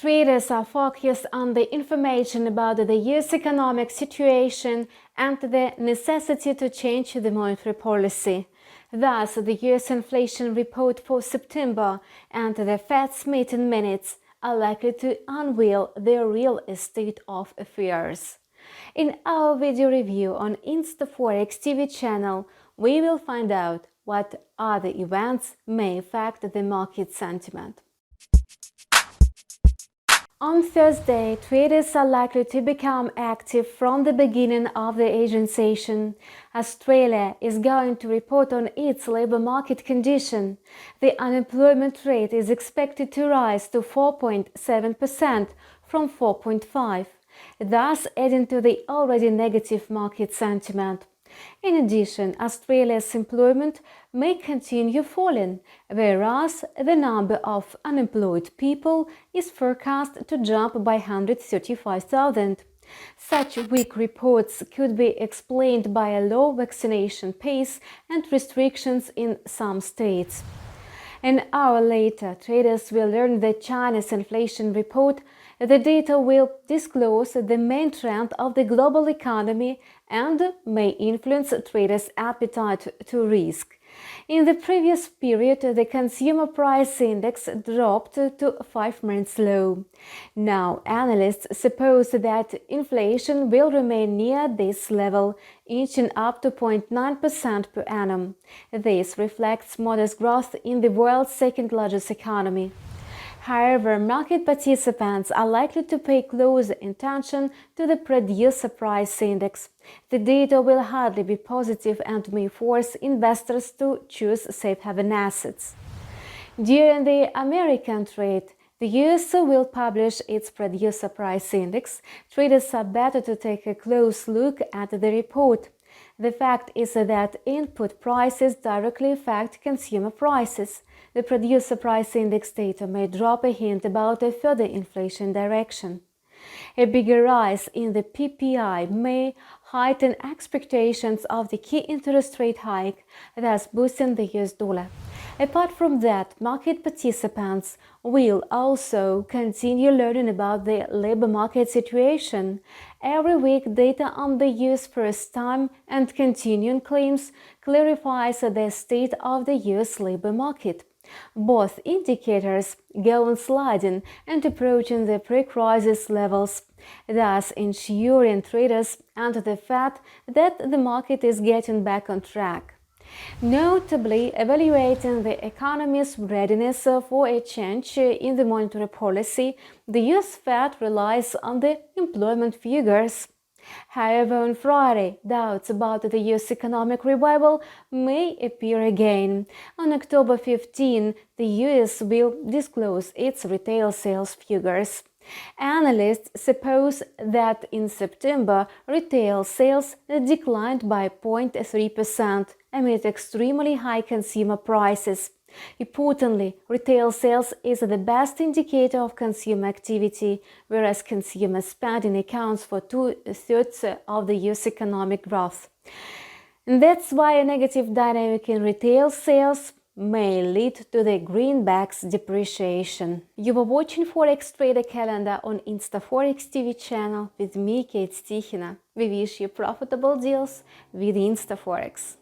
Traders are focused on the information about the US economic situation and the necessity to change the monetary policy. Thus, the US inflation report for September and the Fed's meeting minutes are likely to unveil the real state of affairs. In our video review on InstaForex TV channel, we will find out what other events may affect the market sentiment. On Thursday, traders are likely to become active from the beginning of the Asian session. Australia is going to report on its labor market condition. The unemployment rate is expected to rise to 4.7% from 4.5%, thus adding to the already negative market sentiment. In addition, Australia's employment may continue falling, whereas the number of unemployed people is forecast to jump by 135,000. Such weak reports could be explained by a low vaccination pace and restrictions in some states. An hour later, traders will learn the China's inflation report. The data will disclose the main trend of the global economy and may influence traders' appetite to risk. In the previous period, the consumer price index dropped to 5-month low. Now, analysts suppose that inflation will remain near this level, inching up to 0.9% per annum. This reflects modest growth in the world's second-largest economy. However, market participants are likely to pay closer attention to the producer price index. The data will hardly be positive and may force investors to choose safe haven assets. During the American trade, the US will publish its producer price index. Traders are better to take a close look at the report. The fact is that input prices directly affect consumer prices. The producer price index data may drop a hint about a further inflation direction. A bigger rise in the PPI may heighten expectations of the key interest rate hike, thus boosting the US dollar. Apart from that, market participants will also continue learning about the labor market situation. Every week, data on the US first-time and continuing claims clarifies the state of the US labor market. Both indicators go on sliding and approaching the pre-crisis levels, thus ensuring traders and the Fed that the market is getting back on track. Notably, evaluating the economy's readiness for a change in the monetary policy, the US Fed relies on the employment figures. However, on Friday, doubts about the US economic revival may appear again. On October 15, the US will disclose its retail sales figures. Analysts suppose that in September, retail sales declined by 0.3% amid extremely high consumer prices. Importantly, retail sales is the best indicator of consumer activity, whereas consumer spending accounts for 2/3 of the US economic growth. And that's why a negative dynamic in retail sales may lead to the greenback's depreciation. You were watching Forex Trader Calendar on InstaForex TV channel with me, Kate Tichina. We wish you profitable deals with InstaForex.